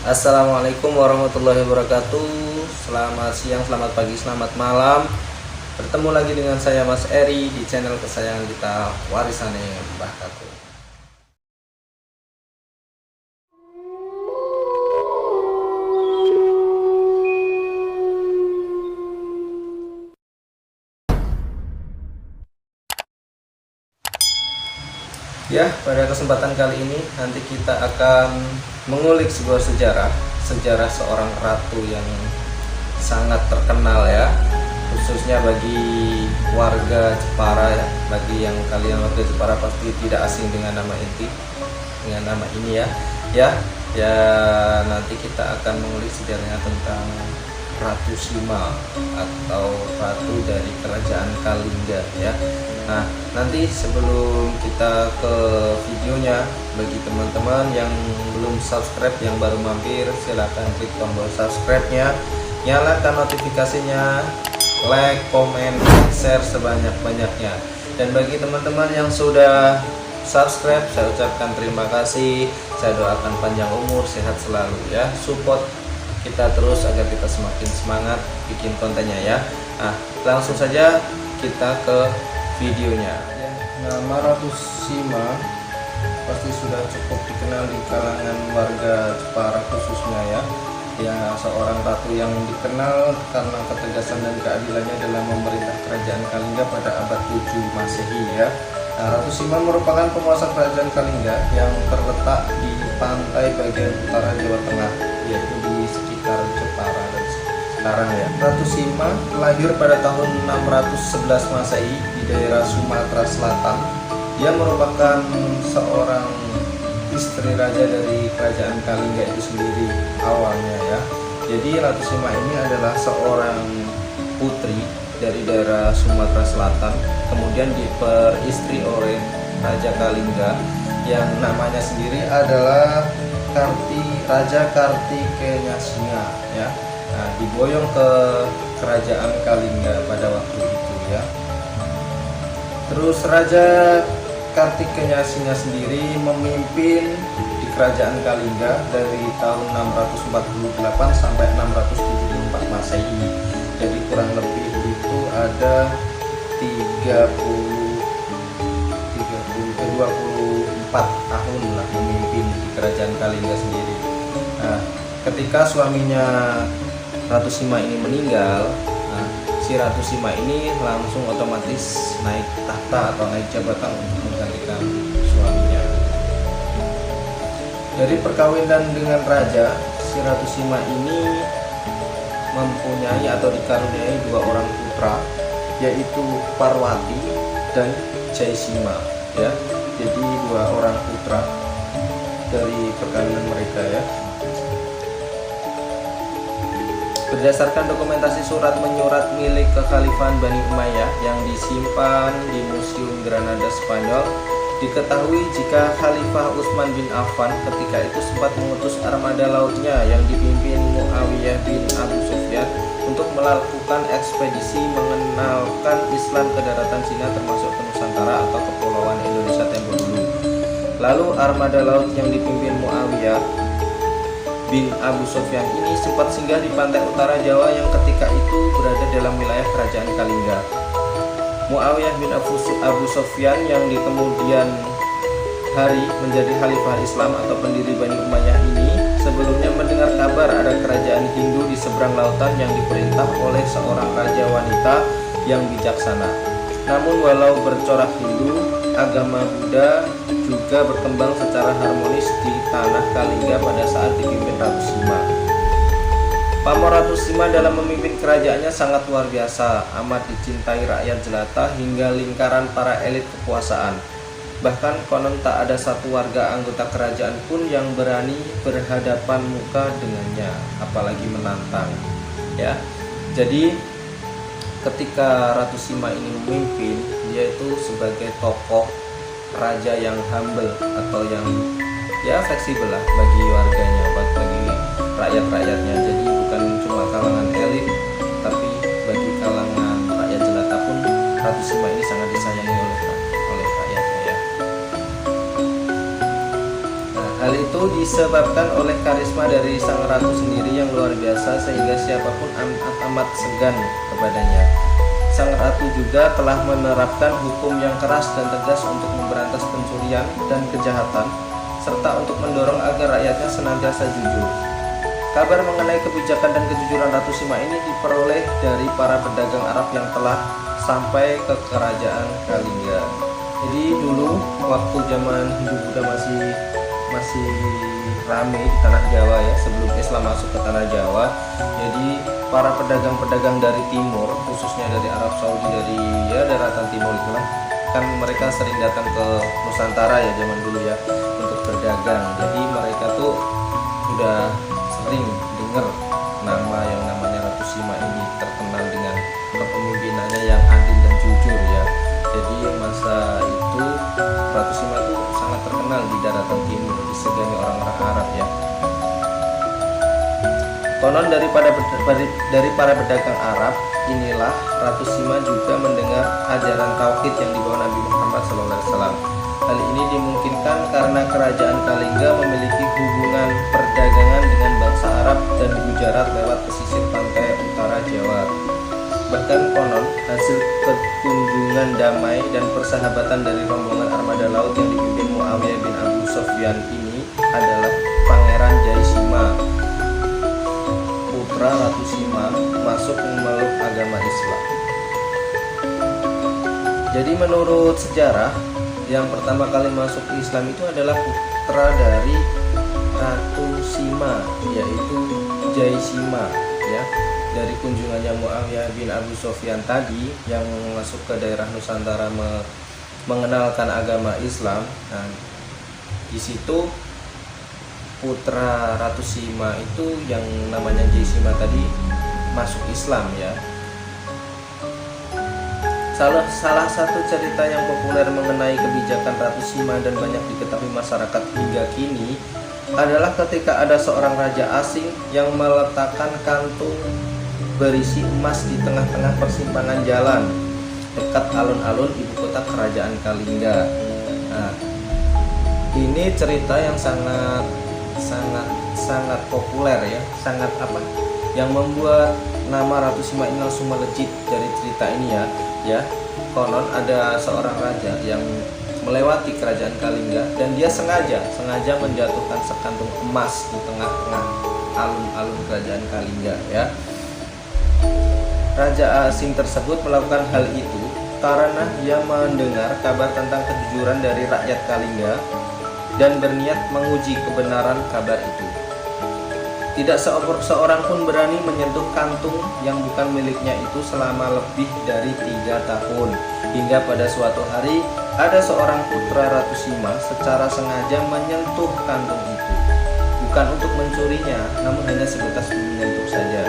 Assalamualaikum warahmatullahi wabarakatuh. Selamat siang, selamat pagi, selamat malam. Bertemu lagi dengan saya Mas Eri di channel kesayangan kita, Warisane Mbah Kakung. Ya, pada kesempatan kali ini nanti kita akan mengulik sebuah sejarah seorang ratu yang sangat terkenal ya, khususnya bagi warga Jepara ya. Bagi yang kalian warga Jepara pasti tidak asing dengan nama ini ya. Ya, nanti kita akan mengulik sejarahnya tentang Ratu Sima atau ratu dari kerajaan Kalingga ya. Nah, nanti sebelum kita ke videonya, bagi teman-teman yang belum subscribe, yang baru mampir, silahkan klik tombol subscribe-nya, nyalakan notifikasinya, like, komen, share sebanyak-banyaknya. Dan bagi teman-teman yang sudah subscribe, saya ucapkan terima kasih. Saya doakan panjang umur, sehat selalu ya. Support kita terus agar kita semakin semangat bikin kontennya ya. Nah, langsung saja kita ke videonya. Nama Ratu Sima pasti sudah cukup dikenal di kalangan warga Jepara khususnya ya. Ya, seorang ratu yang dikenal karena ketegasan dan keadilannya dalam memerintah kerajaan Kalingga pada abad 7 Masehi ya. Nah, Ratu Sima merupakan penguasa kerajaan Kalingga yang terletak di pantai bagian utara Jawa Tengah, yaitu di sekitar Jepara dan sekarang ya. Ratu Sima lahir pada tahun 611 Masehi di daerah Sumatera Selatan. Dia merupakan seorang istri raja dari kerajaan Kalingga itu sendiri awalnya ya. Jadi Ratu Sima ini adalah seorang putri dari daerah Sumatera Selatan, kemudian diperistri oleh Raja Kalingga yang namanya sendiri adalah Raja Kartikeyasinga ya. Nah, diboyong ke kerajaan Kalingga pada waktu itu ya. Terus Raja Kartikeyasinga sendiri memimpin di kerajaan Kalingga dari tahun 648 sampai 674 Masehi. Jadi kurang lebih itu ada 24 tahun lah memimpin di kerajaan Kalingga sendiri. Nah, ketika suaminya Ratu Sima ini meninggal, nah, si Ratu Sima ini langsung otomatis naik tahta atau naik jabatan untuk menggantikan suaminya. Dari perkawinan dengan raja, si Ratu Sima ini mempunyai atau dikaruniai dua orang putra, yaitu Parwati dan Jaisima ya. Jadi dua orang putra dari perkawinan mereka ya. Berdasarkan dokumentasi surat menyurat milik kekhalifahan Bani Umayyah yang disimpan di Museum Granada Spanyol, diketahui jika Khalifah Utsman bin Affan ketika itu sempat mengutus armada lautnya yang dipimpin Muawiyah bin Abu Sufyan untuk melakukan ekspedisi mengenalkan Islam ke daratan Cina termasuk ke Nusantara atau kepulauan Indonesia tempo dulu. Lalu armada laut yang dipimpin Muawiyah bin Abu Sufyan ini sempat singgah di pantai utara Jawa yang ketika itu berada dalam wilayah kerajaan Kalingga. Muawiyah bin Abu Sufyan yang di kemudian hari menjadi khalifah Islam atau pendiri Bani Umayyah ini sebelumnya mendengar kabar ada kerajaan Hindu di seberang lautan yang diperintah oleh seorang raja wanita yang bijaksana. Namun walau bercorak Hindu, agama Buddha juga berkembang secara harmonis di tanah Kalingga pada saat dipimpin Ratu Sima. Pamor Ratu Sima dalam memimpin kerajaannya sangat luar biasa, amat dicintai rakyat jelata hingga lingkaran para elit kekuasaan. Bahkan konon tak ada satu warga anggota kerajaan pun yang berani berhadapan muka dengannya, apalagi menantang. Ya, jadi ketika Ratu Sima ini memimpin, dia itu sebagai tokoh raja yang humble atau yang ya fleksibel lah bagi warganya, bagi rakyat-rakyatnya. Jadi bukan cuma kalangan elit, tapi bagi kalangan rakyat jelata pun Ratu Sima ini sangat disayangi oleh rakyatnya ya. Nah, hal itu itu disebabkan oleh karisma dari sang ratu sendiri yang luar biasa sehingga siapapun amat segan kepadanya. Sang ratu juga telah menerapkan hukum yang keras dan tegas untuk memberantas pencurian dan kejahatan, serta untuk mendorong agar rakyatnya senantiasa jujur. Kabar mengenai kebijakan dan kejujuran Ratu Sima ini diperoleh dari para pedagang Arab yang telah sampai ke kerajaan Kalingga. Jadi dulu waktu zaman Hindu-Buddha masih ramai di tanah Jawa ya, sebelum Islam masuk ke tanah Jawa. Jadi para pedagang-pedagang dari timur, khususnya dari Arab Saudi, dari daratan timur itulah, kan mereka sering datang ke Nusantara ya zaman dulu ya untuk berdagang. Jadi mereka tuh sudah sering dengar nama yang namanya Ratu Sima ini, terkenal dengan kepemimpinannya yang adil dan jujur ya. Jadi masa itu Ratu Sima itu sangat terkenal di daratan timur, disegani orang-orang Arab ya. Konon dari para pedagang Arab inilah Ratu Sima juga mendengar ajaran tauhid yang dibawa Nabi Muhammad SAW. Hal ini dimungkinkan karena kerajaan Kalingga memiliki hubungan perdagangan dengan bangsa Arab dan Gujarat lewat pesisir pantai utara Jawa. Bahkan konon hasil kunjungan damai dan persahabatan dari rombongan armada laut yang dipimpin Muawiyah bin Abu Sufyan ini adalah Pangeran Jaisima, putra Ratu Sima, masuk memeluk agama Islam. Jadi menurut sejarah, yang pertama kali masuk Islam itu adalah putra dari Ratu Sima, yaitu Jaisima ya. Dari kunjungannya Muawiyah bin Abu Sufyan tadi yang masuk ke daerah Nusantara mengenalkan agama Islam. Nah, di situ putra Ratu Sima itu yang namanya Jaisima tadi masuk Islam ya. Salah satu cerita yang populer mengenai kebijakan Ratu Sima dan banyak diketahui masyarakat hingga kini adalah ketika ada seorang raja asing yang meletakkan kantung berisi emas di tengah-tengah persimpangan jalan dekat alun-alun ibu kota kerajaan Kalingga. Nah, ini cerita yang sangat populer ya, yang membuat nama Ratu Sima ini langsung melejit dari cerita ini ya. Konon ada seorang raja yang melewati kerajaan Kalingga dan dia sengaja menjatuhkan sekantung emas di tengah-tengah alun-alun kerajaan Kalingga ya. Raja asing tersebut melakukan hal itu karena dia mendengar kabar tentang kejujuran dari rakyat Kalingga dan berniat menguji kebenaran kabar itu. Tidak seorang pun berani menyentuh kantung yang bukan miliknya itu selama lebih dari 3 tahun. Hingga pada suatu hari ada seorang putra Ratu Sima secara sengaja menyentuh kantung itu. Bukan untuk mencurinya, namun hanya sebatas menyentuh saja.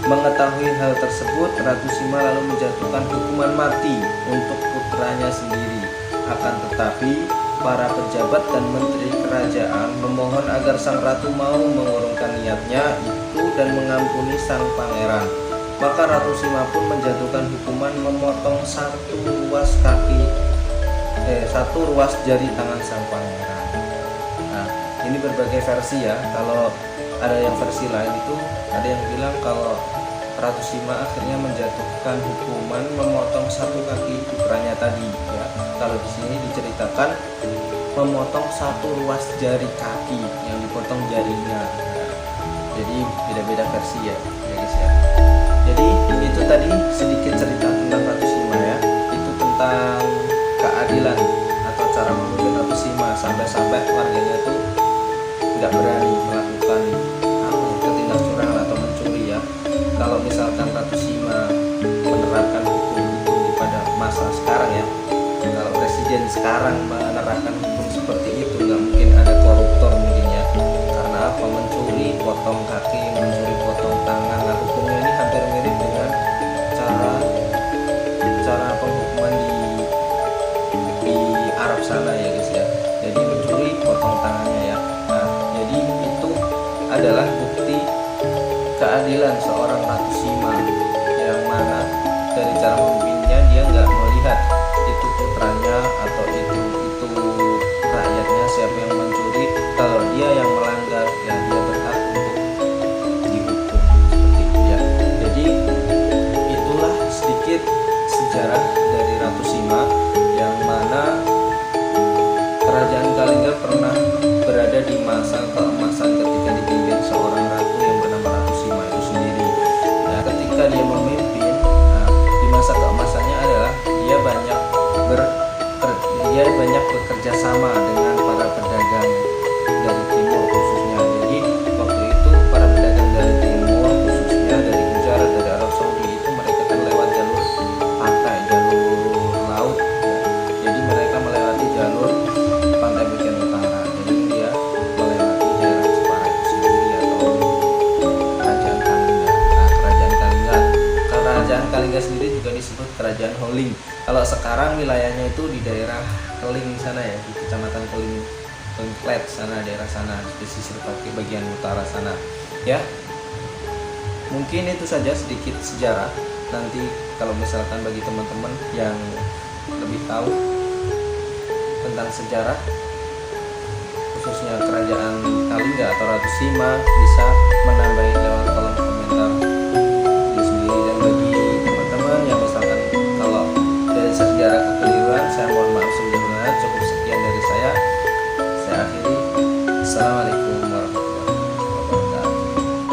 Mengetahui hal tersebut, Ratu Sima lalu menjatuhkan hukuman mati untuk putranya sendiri. Akan tetapi, para pejabat dan menteri kerajaan memohon agar sang ratu mau mengurungkan niatnya itu dan mengampuni sang pangeran. Maka Ratu Sima pun menjatuhkan hukuman memotong satu ruas jari tangan sang pangeran. Nah, ini berbagai versi ya. Kalau ada yang versi lain itu ada yang bilang kalau Ratu Sima akhirnya menjatuhkan hukuman memotong satu kaki putranya tadi ya. Kalau di sini diceritakan memotong satu ruas jari kaki yang dipotong jarinya. Nah, jadi beda-beda versi ya guys ya. Jadi itu tadi sedikit cerita tentang Ratu Sima ya. Itu tentang keadilan atau cara memimpin Ratu Sima sampai-sampai warganya itu tidak berani melakukan ketindak curangan atau mencuri ya. Kalau misalkan Ratu Sima menerapkan hukum itu pada masa sekarang ya, kalau presiden sekarang menerapkan hukum seperti itu, nggak mungkin ada koruptor mungkin ya. Karena apa? Mencuri potong kaki, mencuri potong tangan. Nah, hukumnya ini hampir mirip dengan cara penghukuman di Arab sana ya guys ya. Jadi mencuri potong tangannya ya. Nah, jadi itu adalah bukti keadilan seorang Ratu Sima yang mana dari cara memimpinnya dia nggak melihat itu putranya atau itu rakyatnya siapa yang mencuri. Kalau dia Keling. Kalau sekarang wilayahnya itu di daerah Keling sana ya, di Kecamatan Keling, Klet sana, daerah sana, pesisir bagian utara sana ya. Mungkin itu saja sedikit sejarah. Nanti kalau misalkan bagi teman-teman yang lebih tahu tentang sejarah khususnya kerajaan Kalingga atau Ratu Sima bisa menambahi lewat